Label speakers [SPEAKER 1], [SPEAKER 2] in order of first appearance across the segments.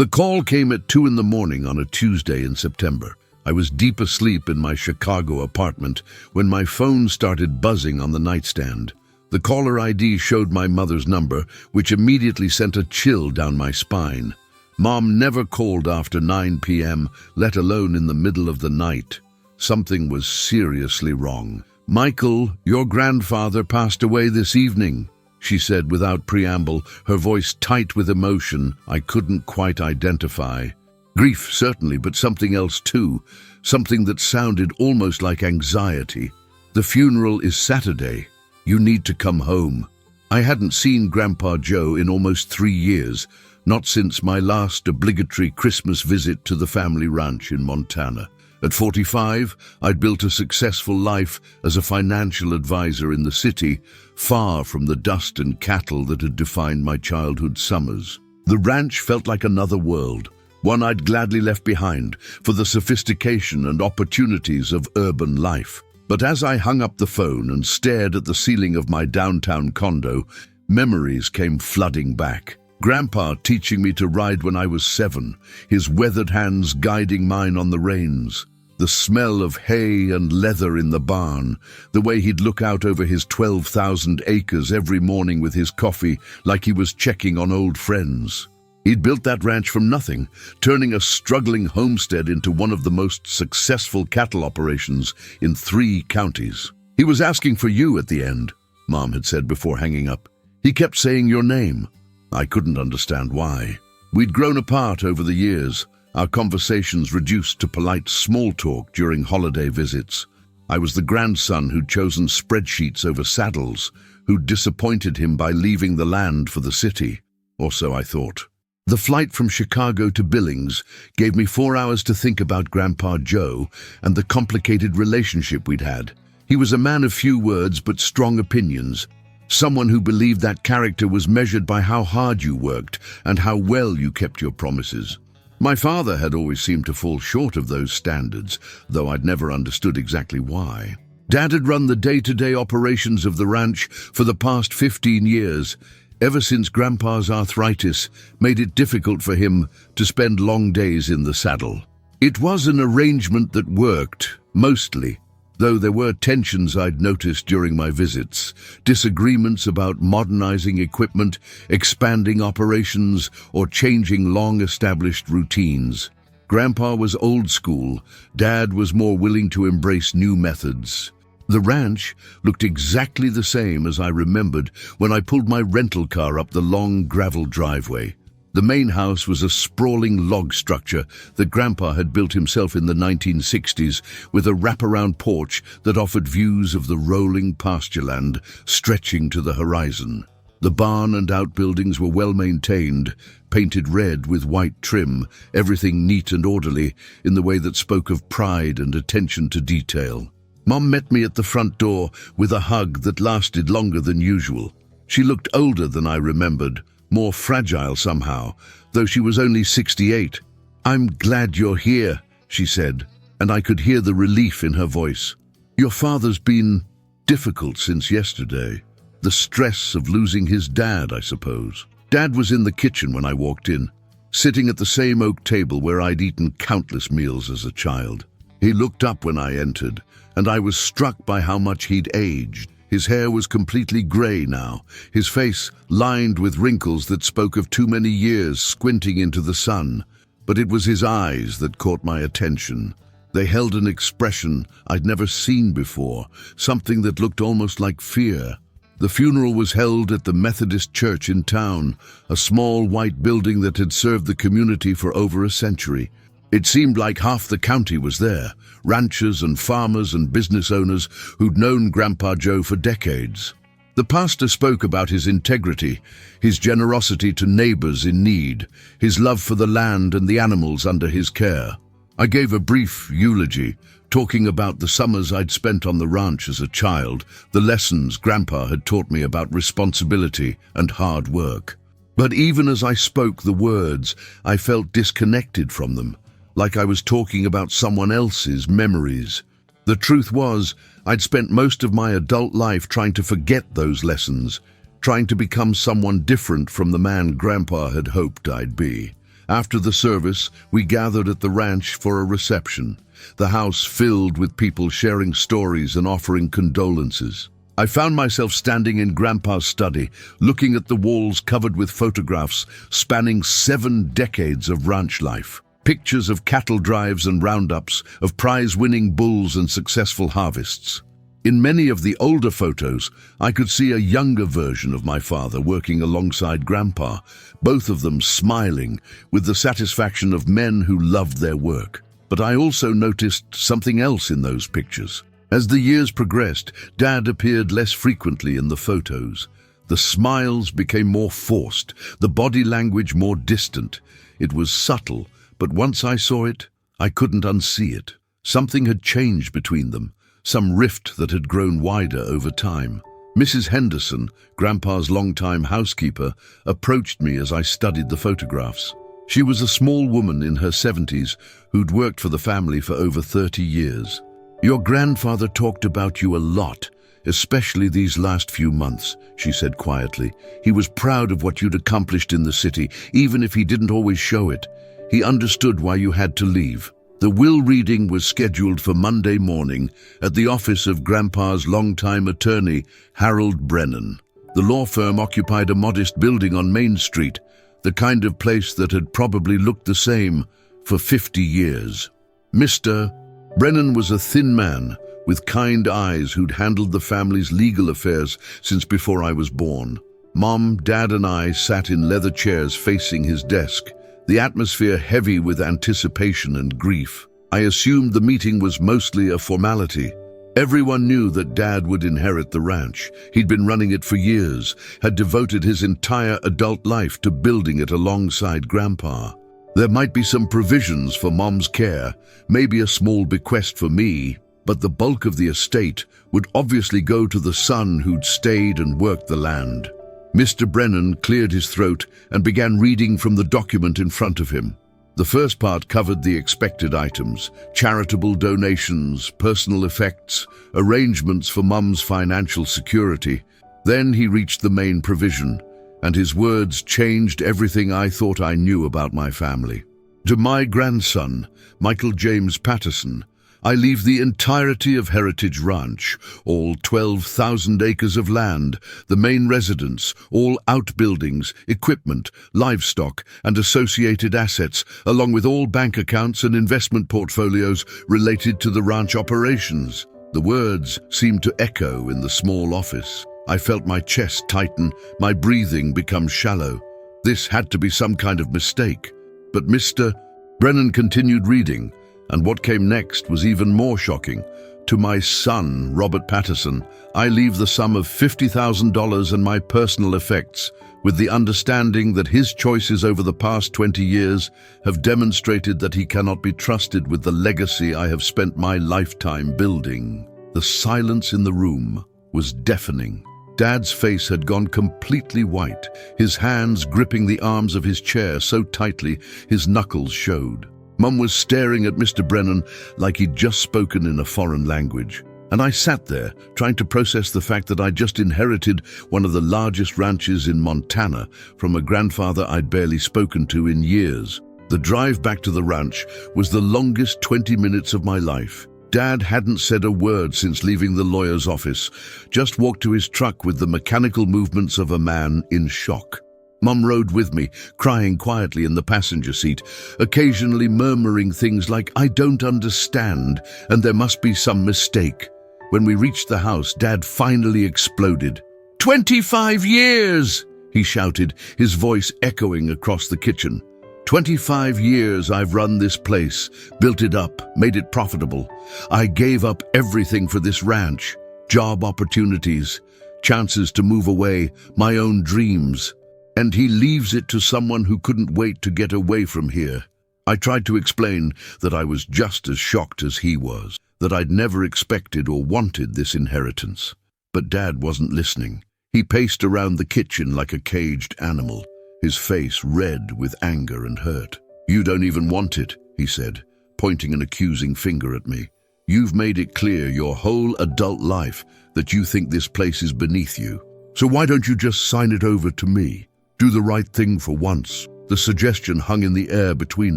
[SPEAKER 1] The call came at 2 in the morning on a Tuesday in September. I was deep asleep in my Chicago apartment when my phone started buzzing on the nightstand. The caller ID showed my mother's number, which immediately sent a chill down my spine. Mom never called after 9 p.m., let alone in the middle of the night. Something was seriously wrong. "Michael, your grandfather passed away this evening," she said without preamble, her voice tight with emotion I couldn't quite identify. Grief, certainly, but something else too, something that sounded almost like anxiety. "The funeral is Saturday. You need to come home." I hadn't seen Grandpa Joe in almost 3 years, not since my last obligatory Christmas visit to the family ranch in Montana. At 45, I'd built a successful life as a financial advisor in the city, far from the dust and cattle that had defined my childhood summers. The ranch felt like another world, one I'd gladly left behind for the sophistication and opportunities of urban life. But as I hung up the phone and stared at the ceiling of my downtown condo, memories came flooding back. Grandpa teaching me to ride when I was 7, his weathered hands guiding mine on the reins. The smell of hay and leather in the barn, the way he'd look out over his 12,000 acres every morning with his coffee like he was checking on old friends. He'd built that ranch from nothing, turning a struggling homestead into one of the most successful cattle operations in 3 counties. "He was asking for you at the end," Mom had said before hanging up. "He kept saying your name." I couldn't understand why. We'd grown apart over the years, our conversations reduced to polite small talk during holiday visits. I was the grandson who'd chosen spreadsheets over saddles, who'd disappointed him by leaving the land for the city. Or so I thought. The flight from Chicago to Billings gave me 4 hours to think about Grandpa Joe and the complicated relationship we'd had. He was a man of few words but strong opinions, someone who believed that character was measured by how hard you worked and how well you kept your promises. My father had always seemed to fall short of those standards, though I'd never understood exactly why. Dad had run the day-to-day operations of the ranch for the past 15 years, ever since Grandpa's arthritis made it difficult for him to spend long days in the saddle. It was an arrangement that worked, mostly, though there were tensions I'd noticed during my visits, disagreements about modernizing equipment, expanding operations, or changing long-established routines. Grandpa was old school, Dad was more willing to embrace new methods. The ranch looked exactly the same as I remembered when I pulled my rental car up the long gravel driveway. The main house was a sprawling log structure that Grandpa had built himself in the 1960s with a wraparound porch that offered views of the rolling pastureland stretching to the horizon. The barn and outbuildings were well maintained, painted red with white trim, everything neat and orderly in the way that spoke of pride and attention to detail. Mom met me at the front door with a hug that lasted longer than usual. She looked older than I remembered, more fragile somehow, though she was only 68. "I'm glad you're here," she said, and I could hear the relief in her voice. "Your father's been difficult since yesterday. The stress of losing his dad, I suppose." Dad was in the kitchen when I walked in, sitting at the same oak table where I'd eaten countless meals as a child. He looked up when I entered, and I was struck by how much he'd aged. His hair was completely gray now, his face lined with wrinkles that spoke of too many years squinting into the sun. But it was his eyes that caught my attention. They held an expression I'd never seen before, something that looked almost like fear. The funeral was held at the Methodist church in town, a small white building that had served the community for over a century. It seemed like half the county was there, ranchers and farmers and business owners who'd known Grandpa Joe for decades. The pastor spoke about his integrity, his generosity to neighbors in need, his love for the land and the animals under his care. I gave a brief eulogy, talking about the summers I'd spent on the ranch as a child, the lessons Grandpa had taught me about responsibility and hard work. But even as I spoke the words, I felt disconnected from them, like I was talking about someone else's memories. The truth was, I'd spent most of my adult life trying to forget those lessons, trying to become someone different from the man Grandpa had hoped I'd be. After the service, we gathered at the ranch for a reception, the house filled with people sharing stories and offering condolences. I found myself standing in Grandpa's study, looking at the walls covered with photographs spanning 7 decades of ranch life. Pictures of cattle drives and roundups, of prize-winning bulls and successful harvests. In many of the older photos, I could see a younger version of my father working alongside Grandpa, both of them smiling with the satisfaction of men who loved their work. But I also noticed something else in those pictures. As the years progressed, Dad appeared less frequently in the photos. The smiles became more forced, the body language more distant. It was subtle, but once I saw it, I couldn't unsee it. Something had changed between them, some rift that had grown wider over time. Mrs. Henderson, Grandpa's longtime housekeeper, approached me as I studied the photographs. She was a small woman in her 70s who'd worked for the family for over 30 years. "Your grandfather talked about you a lot, especially these last few months," she said quietly. "He was proud of what you'd accomplished in the city, even if he didn't always show it. He understood why you had to leave." The will reading was scheduled for Monday morning at the office of Grandpa's longtime attorney, Harold Brennan. The law firm occupied a modest building on Main Street, the kind of place that had probably looked the same for 50 years. Mr. Brennan was a thin man with kind eyes who'd handled the family's legal affairs since before I was born. Mom, Dad, and I sat in leather chairs facing his desk, the atmosphere heavy with anticipation and grief. I assumed the meeting was mostly a formality. Everyone knew that Dad would inherit the ranch. He'd been running it for years, had devoted his entire adult life to building it alongside Grandpa. There might be some provisions for Mom's care, maybe a small bequest for me, but the bulk of the estate would obviously go to the son who'd stayed and worked the land. Mr. Brennan cleared his throat and began reading from the document in front of him. The first part covered the expected items: charitable donations, personal effects, arrangements for Mum's financial security. Then he reached the main provision, and his words changed everything I thought I knew about my family. "To my grandson, Michael James Patterson, I leave the entirety of Heritage Ranch, all 12,000 acres of land, the main residence, all outbuildings, equipment, livestock, and associated assets, along with all bank accounts and investment portfolios related to the ranch operations." The words seemed to echo in the small office. I felt my chest tighten, my breathing become shallow. This had to be some kind of mistake. But Mr. Brennan continued reading, and what came next was even more shocking. "To my son, Robert Patterson, I leave the sum of $50,000 and my personal effects, with the understanding that his choices over the past 20 years have demonstrated that he cannot be trusted with the legacy I have spent my lifetime building." The silence in the room was deafening. Dad's face had gone completely white, his hands gripping the arms of his chair so tightly his knuckles showed. Mum was staring at Mr. Brennan like he'd just spoken in a foreign language. And I sat there, trying to process the fact that I'd just inherited one of the largest ranches in Montana from a grandfather I'd barely spoken to in years. The drive back to the ranch was the longest 20 minutes of my life. Dad hadn't said a word since leaving the lawyer's office, just walked to his truck with the mechanical movements of a man in shock. Mum rode with me, crying quietly in the passenger seat, occasionally murmuring things like, "I don't understand, and there must be some mistake." When we reached the house, Dad finally exploded. 25 years!" he shouted, his voice echoing across the kitchen. 25 years I've run this place, built it up, made it profitable. I gave up everything for this ranch, job opportunities, chances to move away, my own dreams. And he leaves it to someone who couldn't wait to get away from here. I tried to explain that I was just as shocked as he was, that I'd never expected or wanted this inheritance. But Dad wasn't listening. He paced around the kitchen like a caged animal, his face red with anger and hurt. "You don't even want it," he said, pointing an accusing finger at me. "You've made it clear your whole adult life that you think this place is beneath you. So why don't you just sign it over to me? Do the right thing for once." The suggestion hung in the air between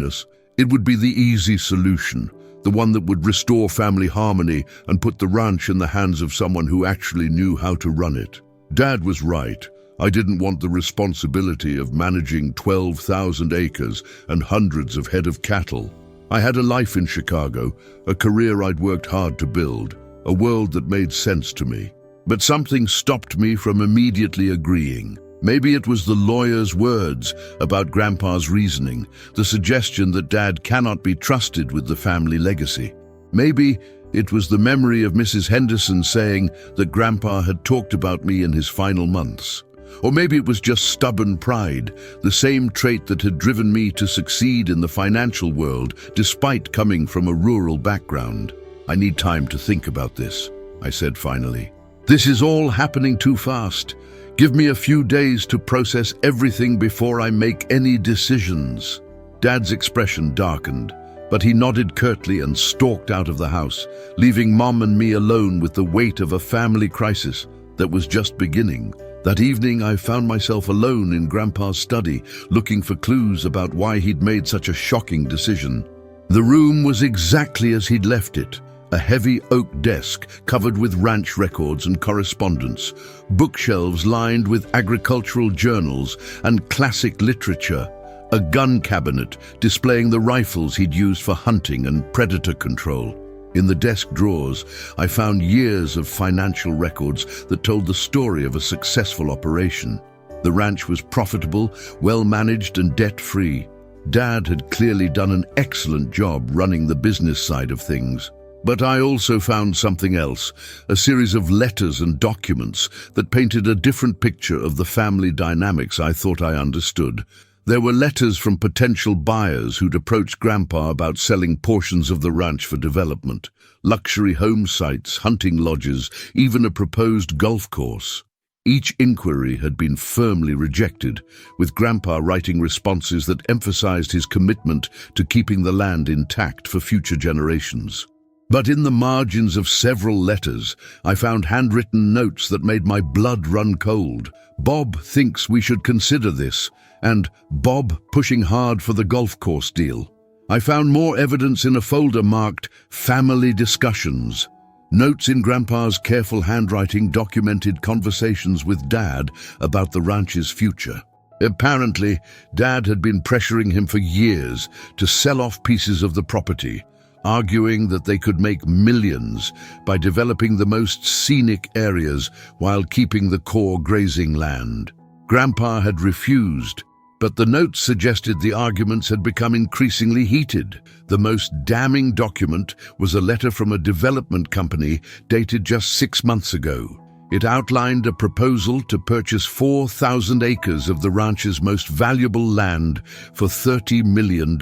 [SPEAKER 1] us. It would be the easy solution, the one that would restore family harmony and put the ranch in the hands of someone who actually knew how to run it. Dad was right. I didn't want the responsibility of managing 12,000 acres and hundreds of head of cattle. I had a life in Chicago, a career I'd worked hard to build, a world that made sense to me. But something stopped me from immediately agreeing. Maybe it was the lawyer's words about Grandpa's reasoning, the suggestion that Dad cannot be trusted with the family legacy. Maybe it was the memory of Mrs. Henderson saying that Grandpa had talked about me in his final months. Or maybe it was just stubborn pride, the same trait that had driven me to succeed in the financial world despite coming from a rural background. I need time to think about this, I said finally. This is all happening too fast. Give me a few days to process everything before I make any decisions. Dad's expression darkened, but he nodded curtly and stalked out of the house, leaving Mom and me alone with the weight of a family crisis that was just beginning. That evening, I found myself alone in Grandpa's study, looking for clues about why he'd made such a shocking decision. The room was exactly as he'd left it. A heavy oak desk covered with ranch records and correspondence, bookshelves lined with agricultural journals and classic literature, a gun cabinet displaying the rifles he'd used for hunting and predator control. In the desk drawers, I found years of financial records that told the story of a successful operation. The ranch was profitable, well-managed and debt-free. Dad had clearly done an excellent job running the business side of things. But I also found something else, a series of letters and documents that painted a different picture of the family dynamics I thought I understood. There were letters from potential buyers who'd approached Grandpa about selling portions of the ranch for development, luxury home sites, hunting lodges, even a proposed golf course. Each inquiry had been firmly rejected, with Grandpa writing responses that emphasized his commitment to keeping the land intact for future generations. But in the margins of several letters, I found handwritten notes that made my blood run cold. Bob thinks we should consider this, and Bob pushing hard for the golf course deal. I found more evidence in a folder marked Family Discussions. Notes in Grandpa's careful handwriting documented conversations with Dad about the ranch's future. Apparently, Dad had been pressuring him for years to sell off pieces of the property, arguing that they could make millions by developing the most scenic areas while keeping the core grazing land. Grandpa had refused, but the notes suggested the arguments had become increasingly heated. The most damning document was a letter from a development company dated just 6 months ago. It outlined a proposal to purchase 4,000 acres of the ranch's most valuable land for $30 million.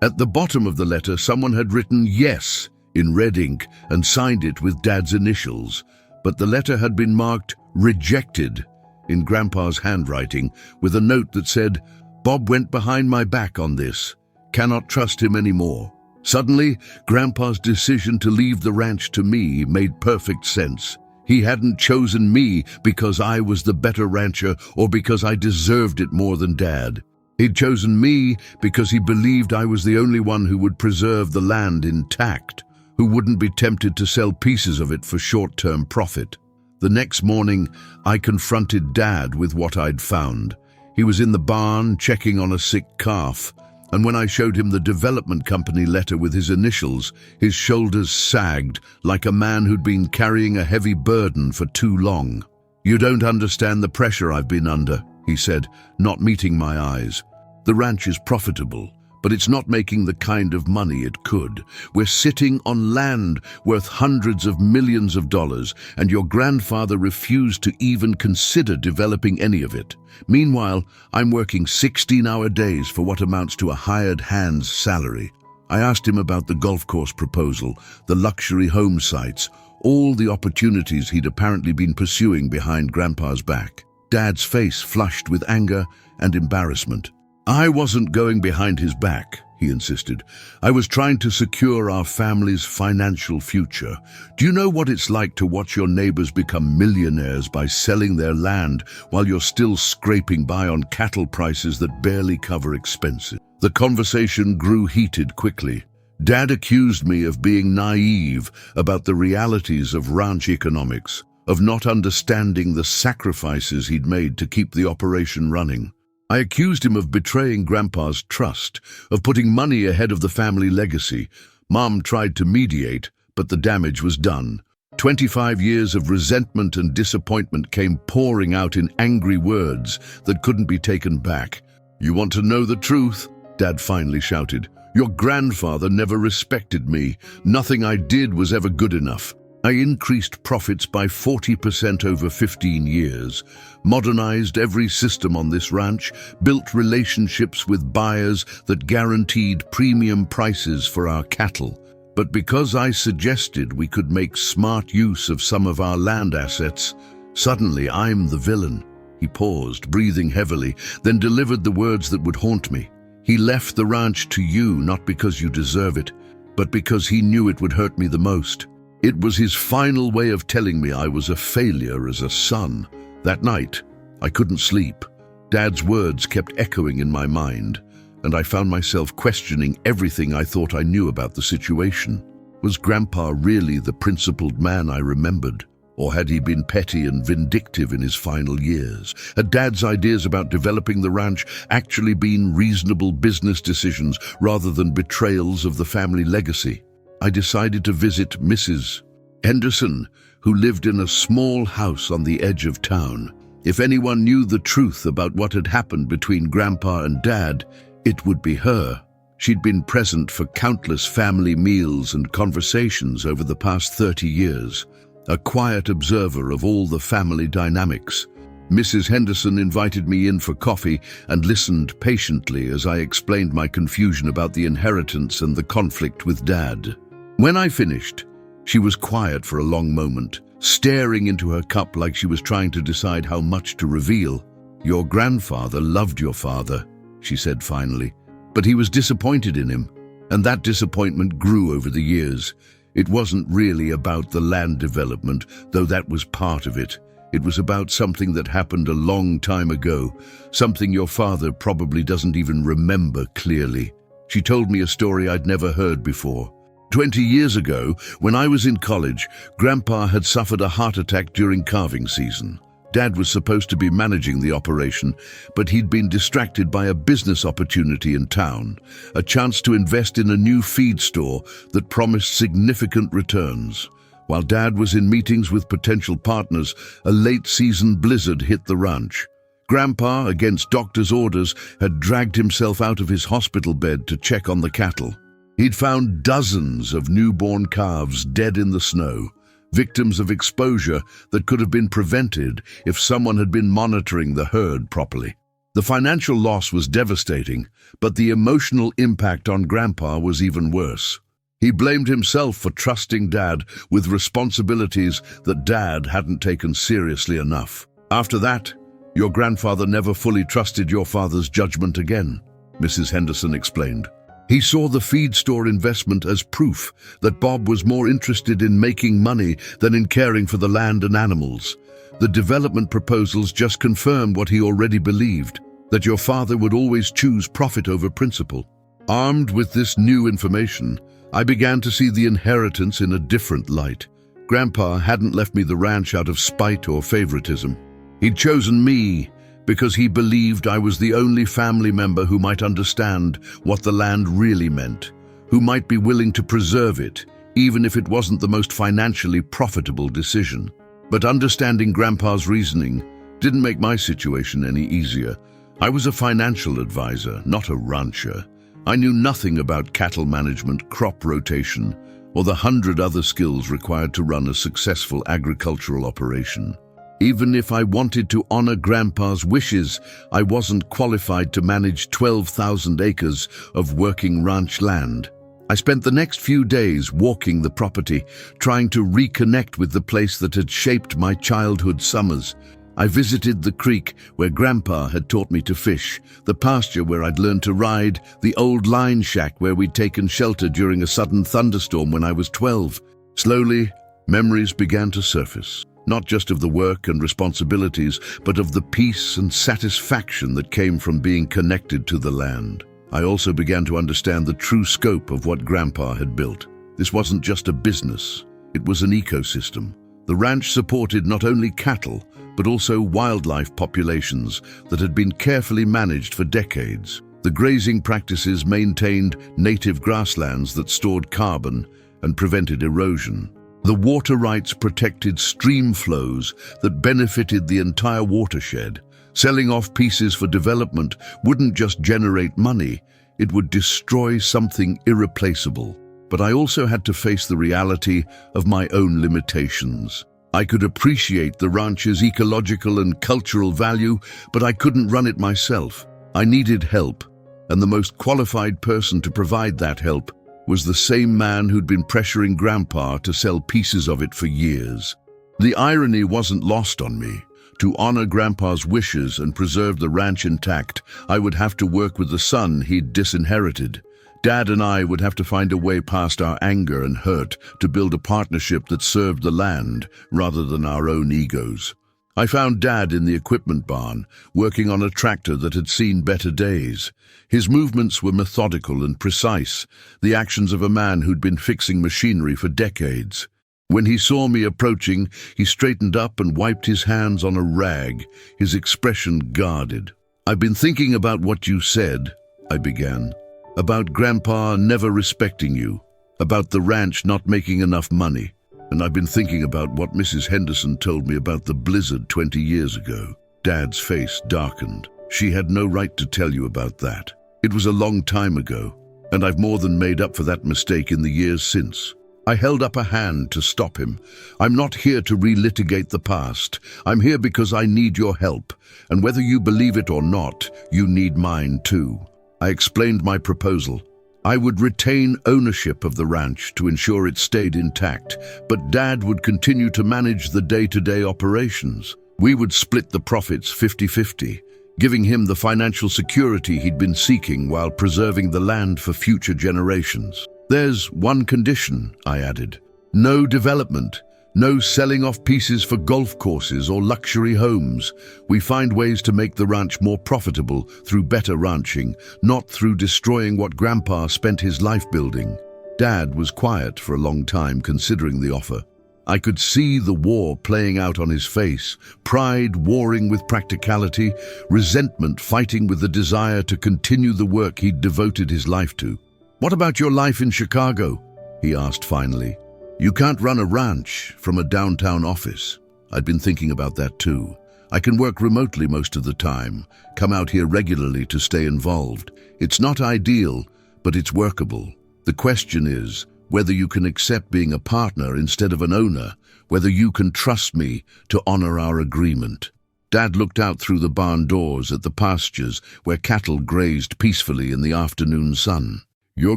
[SPEAKER 1] At the bottom of the letter, someone had written "yes" in red ink and signed it with Dad's initials, but the letter had been marked "rejected" in Grandpa's handwriting with a note that said, "Bob went behind my back on this. Cannot trust him anymore." Suddenly, Grandpa's decision to leave the ranch to me made perfect sense. He hadn't chosen me because I was the better rancher or because I deserved it more than Dad. He'd chosen me because he believed I was the only one who would preserve the land intact, who wouldn't be tempted to sell pieces of it for short-term profit. The next morning, I confronted Dad with what I'd found. He was in the barn checking on a sick calf, and when I showed him the development company letter with his initials, his shoulders sagged like a man who'd been carrying a heavy burden for too long. "You don't understand the pressure I've been under," he said, not meeting my eyes. "The ranch is profitable, but it's not making the kind of money it could. We're sitting on land worth hundreds of millions of dollars, and your grandfather refused to even consider developing any of it. Meanwhile, I'm working 16-hour days for what amounts to a hired hand's salary." I asked him about the golf course proposal, the luxury home sites, all the opportunities he'd apparently been pursuing behind Grandpa's back. Dad's face flushed with anger and embarrassment. "I wasn't going behind his back," he insisted. "I was trying to secure our family's financial future. Do you know what it's like to watch your neighbors become millionaires by selling their land while you're still scraping by on cattle prices that barely cover expenses?" The conversation grew heated quickly. Dad accused me of being naive about the realities of ranch economics, of not understanding the sacrifices he'd made to keep the operation running. I accused him of betraying Grandpa's trust, of putting money ahead of the family legacy. Mom tried to mediate, but the damage was done. 25 years of resentment and disappointment came pouring out in angry words that couldn't be taken back. "You want to know the truth?" Dad finally shouted. "Your grandfather never respected me. Nothing I did was ever good enough. I increased profits by 40% over 15 years, modernized every system on this ranch, built relationships with buyers that guaranteed premium prices for our cattle. But because I suggested we could make smart use of some of our land assets, suddenly I'm the villain." He paused, breathing heavily, then delivered the words that would haunt me. "He left the ranch to you not because you deserve it, but because he knew it would hurt me the most. It was his final way of telling me I was a failure as a son." That night, I couldn't sleep. Dad's words kept echoing in my mind, and I found myself questioning everything I thought I knew about the situation. Was Grandpa really the principled man I remembered? Or had he been petty and vindictive in his final years? Had Dad's ideas about developing the ranch actually been reasonable business decisions rather than betrayals of the family legacy? I decided to visit Mrs. Henderson, who lived in a small house on the edge of town. If anyone knew the truth about what had happened between Grandpa and Dad, it would be her. She'd been present for countless family meals and conversations over the past 30 years, a quiet observer of all the family dynamics. Mrs. Henderson invited me in for coffee and listened patiently as I explained my confusion about the inheritance and the conflict with Dad. When I finished, she was quiet for a long moment, staring into her cup like she was trying to decide how much to reveal. "Your grandfather loved your father," she said finally, "but he was disappointed in him, and that disappointment grew over the years. It wasn't really about the land development, though that was part of it. It was about something that happened a long time ago, something your father probably doesn't even remember clearly." She told me a story I'd never heard before. 20 years ago, when I was in college, Grandpa had suffered a heart attack during calving season. Dad was supposed to be managing the operation, but he'd been distracted by a business opportunity in town, a chance to invest in a new feed store that promised significant returns. While Dad was in meetings with potential partners, a late-season blizzard hit the ranch. Grandpa, against doctor's orders, had dragged himself out of his hospital bed to check on the cattle. He'd found dozens of newborn calves dead in the snow, victims of exposure that could have been prevented if someone had been monitoring the herd properly. The financial loss was devastating, but the emotional impact on Grandpa was even worse. He blamed himself for trusting Dad with responsibilities that Dad hadn't taken seriously enough. "After that, your grandfather never fully trusted your father's judgment again," Mrs. Henderson explained. "He saw the feed store investment as proof that Bob was more interested in making money than in caring for the land and animals. The development proposals just confirmed what he already believed, that your father would always choose profit over principle." Armed with this new information, I began to see the inheritance in a different light. Grandpa hadn't left me the ranch out of spite or favoritism. He'd chosen me because he believed I was the only family member who might understand what the land really meant, who might be willing to preserve it, even if it wasn't the most financially profitable decision. But understanding Grandpa's reasoning didn't make my situation any easier. I was a financial advisor, not a rancher. I knew nothing about cattle management, crop rotation, or the 100 other skills required to run a successful agricultural operation. Even if I wanted to honor Grandpa's wishes, I wasn't qualified to manage 12,000 acres of working ranch land. I spent the next few days walking the property, trying to reconnect with the place that had shaped my childhood summers. I visited the creek where Grandpa had taught me to fish, the pasture where I'd learned to ride, the old line shack where we'd taken shelter during a sudden thunderstorm when I was 12. Slowly, memories began to surface, not just of the work and responsibilities, but of the peace and satisfaction that came from being connected to the land. I also began to understand the true scope of what Grandpa had built. This wasn't just a business, it was an ecosystem. The ranch supported not only cattle, but also wildlife populations that had been carefully managed for decades. The grazing practices maintained native grasslands that stored carbon and prevented erosion. The water rights protected stream flows that benefited the entire watershed. Selling off pieces for development wouldn't just generate money, it would destroy something irreplaceable. But I also had to face the reality of my own limitations. I could appreciate the ranch's ecological and cultural value, but I couldn't run it myself. I needed help, and the most qualified person to provide that help was the same man who'd been pressuring Grandpa to sell pieces of it for years. The irony wasn't lost on me. To honor Grandpa's wishes and preserve the ranch intact, I would have to work with the son he'd disinherited. Dad and I would have to find a way past our anger and hurt to build a partnership that served the land rather than our own egos. I found Dad in the equipment barn, working on a tractor that had seen better days. His movements were methodical and precise, the actions of a man who'd been fixing machinery for decades. When he saw me approaching, he straightened up and wiped his hands on a rag, his expression guarded. "I've been thinking about what you said," I began. "About Grandpa never respecting you, about the ranch not making enough money. And I've been thinking about what Mrs. Henderson told me about the blizzard 20 years ago." Dad's face darkened. "She had no right to tell you about that. It was a long time ago, and I've more than made up for that mistake in the years since." I held up a hand to stop him. "I'm not here to relitigate the past. I'm here because I need your help, and whether you believe it or not, you need mine too." I explained my proposal. I would retain ownership of the ranch to ensure it stayed intact, but Dad would continue to manage the day-to-day operations. We would split the profits 50-50, giving him the financial security he'd been seeking while preserving the land for future generations. "There's one condition," I added. "No development. No selling off pieces for golf courses or luxury homes. We find ways to make the ranch more profitable through better ranching, not through destroying what Grandpa spent his life building." Dad was quiet for a long time, considering the offer. I could see the war playing out on his face, pride warring with practicality, resentment fighting with the desire to continue the work he'd devoted his life to. "What about your life in Chicago?" he asked finally. "You can't run a ranch from a downtown office." I'd been thinking about that too. I can work remotely most of the time, come out here regularly to stay involved. It's not ideal, but it's workable. The question is whether you can accept being a partner instead of an owner, whether you can trust me to honor our agreement. Dad looked out through the barn doors at the pastures where cattle grazed peacefully in the afternoon sun. "Your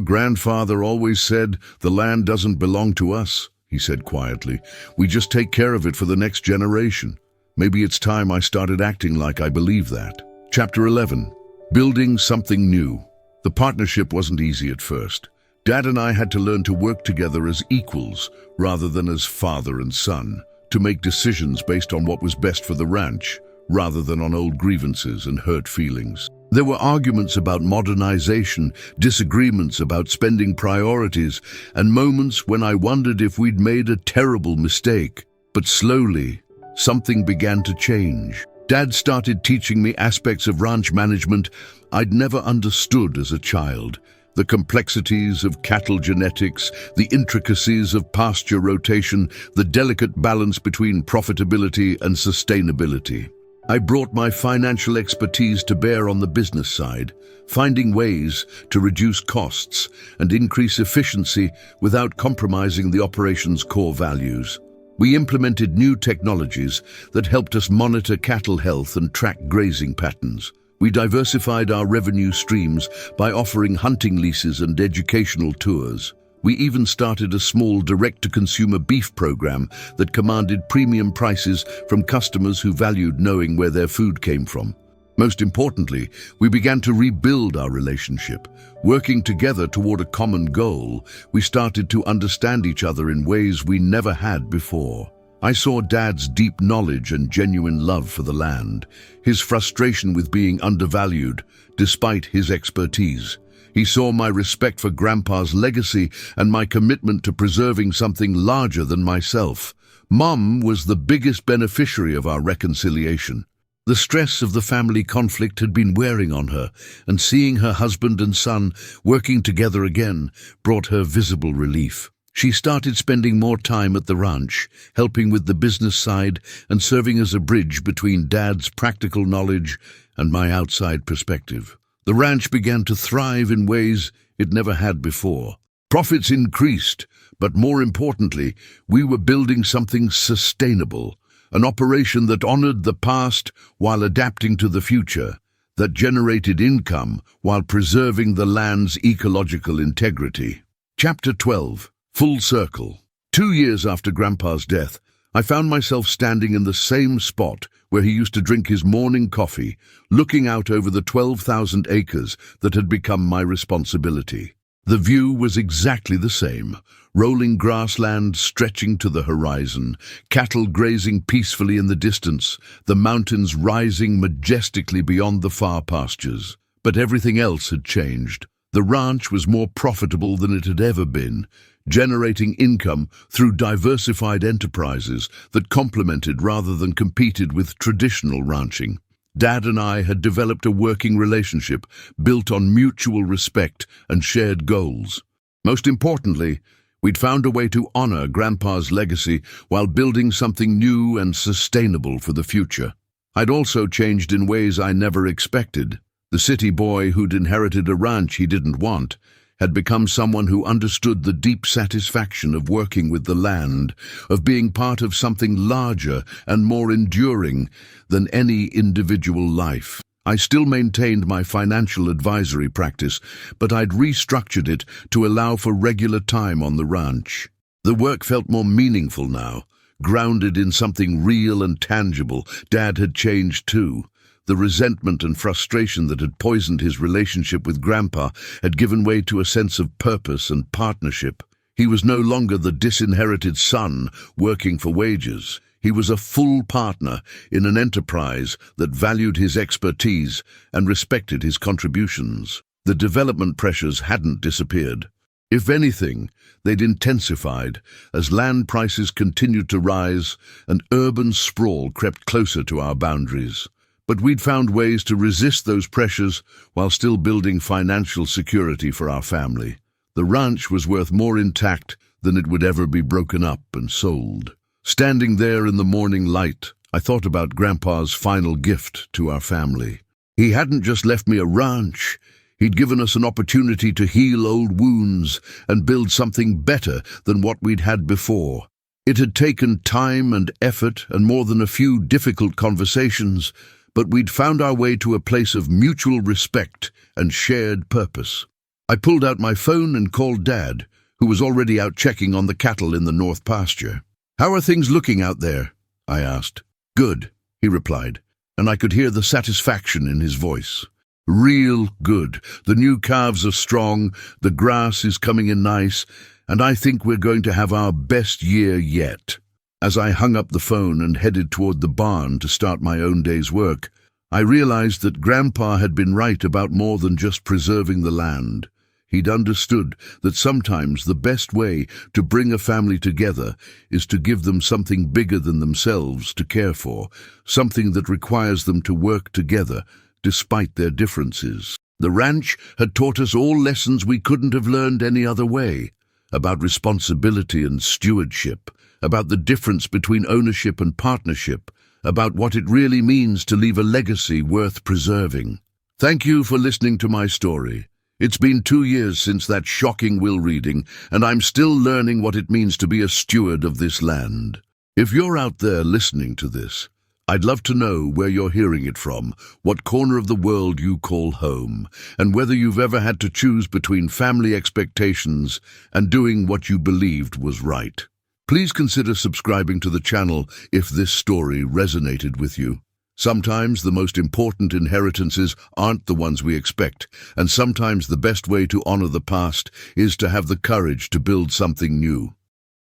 [SPEAKER 1] grandfather always said, 'The land doesn't belong to us,'" he said quietly. "We just take care of it for the next generation." Maybe it's time I started acting like I believe that. Chapter 11. Building something new. The partnership wasn't easy at first. Dad and I had to learn to work together as equals rather than as father and son, to make decisions based on what was best for the ranch, rather than on old grievances and hurt feelings. There were arguments about modernization, disagreements about spending priorities, and moments when I wondered if we'd made a terrible mistake. But slowly, something began to change. Dad started teaching me aspects of ranch management I'd never understood as a child. The complexities of cattle genetics, the intricacies of pasture rotation, the delicate balance between profitability and sustainability. I brought my financial expertise to bear on the business side, finding ways to reduce costs and increase efficiency without compromising the operation's core values. We implemented new technologies that helped us monitor cattle health and track grazing patterns. We diversified our revenue streams by offering hunting leases and educational tours. We even started a small direct-to-consumer beef program that commanded premium prices from customers who valued knowing where their food came from. Most importantly, we began to rebuild our relationship. Working together toward a common goal, we started to understand each other in ways we never had before. I saw Dad's deep knowledge and genuine love for the land, his frustration with being undervalued despite his expertise. He saw my respect for Grandpa's legacy and my commitment to preserving something larger than myself. Mom was the biggest beneficiary of our reconciliation. The stress of the family conflict had been wearing on her, and seeing her husband and son working together again brought her visible relief. She started spending more time at the ranch, helping with the business side and serving as a bridge between Dad's practical knowledge and my outside perspective. The ranch began to thrive in ways it never had before. Profits increased, but more importantly, we were building something sustainable. An operation that honored the past while adapting to the future, that generated income while preserving the land's ecological integrity. Chapter 12. Full Circle. 2 years after Grandpa's death, I found myself standing in the same spot where he used to drink his morning coffee, looking out over the 12,000 acres that had become my responsibility. The view was exactly the same. Rolling grassland stretching to the horizon, cattle grazing peacefully in the distance, the mountains rising majestically beyond the far pastures. But everything else had changed. The ranch was more profitable than it had ever been, generating income through diversified enterprises that complemented rather than competed with traditional ranching. Dad and I had developed a working relationship built on mutual respect and shared goals. Most importantly, we'd found a way to honor Grandpa's legacy while building something new and sustainable for the future. I'd also changed in ways I never expected. The city boy who'd inherited a ranch he didn't want had become someone who understood the deep satisfaction of working with the land, of being part of something larger and more enduring than any individual life. I still maintained my financial advisory practice, but I'd restructured it to allow for regular time on the ranch. The work felt more meaningful now, grounded in something real and tangible. Dad had changed too. The resentment and frustration that had poisoned his relationship with Grandpa had given way to a sense of purpose and partnership. He was no longer the disinherited son working for wages. He was a full partner in an enterprise that valued his expertise and respected his contributions. The development pressures hadn't disappeared. If anything, they'd intensified as land prices continued to rise and urban sprawl crept closer to our boundaries. But we'd found ways to resist those pressures while still building financial security for our family. The ranch was worth more intact than it would ever be broken up and sold. Standing there in the morning light, I thought about Grandpa's final gift to our family. He hadn't just left me a ranch. He'd given us an opportunity to heal old wounds and build something better than what we'd had before. It had taken time and effort and more than a few difficult conversations, but we'd found our way to a place of mutual respect and shared purpose. I pulled out my phone and called Dad, who was already out checking on the cattle in the north pasture. "How are things looking out there?" I asked. "Good," he replied, and I could hear the satisfaction in his voice. "Real good. The new calves are strong, the grass is coming in nice, and I think we're going to have our best year yet." As I hung up the phone and headed toward the barn to start my own day's work, I realized that Grandpa had been right about more than just preserving the land. He'd understood that sometimes the best way to bring a family together is to give them something bigger than themselves to care for, something that requires them to work together despite their differences. The ranch had taught us all lessons we couldn't have learned any other way, about responsibility and stewardship, about the difference between ownership and partnership, about what it really means to leave a legacy worth preserving. Thank you for listening to my story. It's been 2 years since that shocking will reading, and I'm still learning what it means to be a steward of this land. If you're out there listening to this, I'd love to know where you're hearing it from, what corner of the world you call home, and whether you've ever had to choose between family expectations and doing what you believed was right. Please consider subscribing to the channel if this story resonated with you. Sometimes the most important inheritances aren't the ones we expect, and sometimes the best way to honor the past is to have the courage to build something new.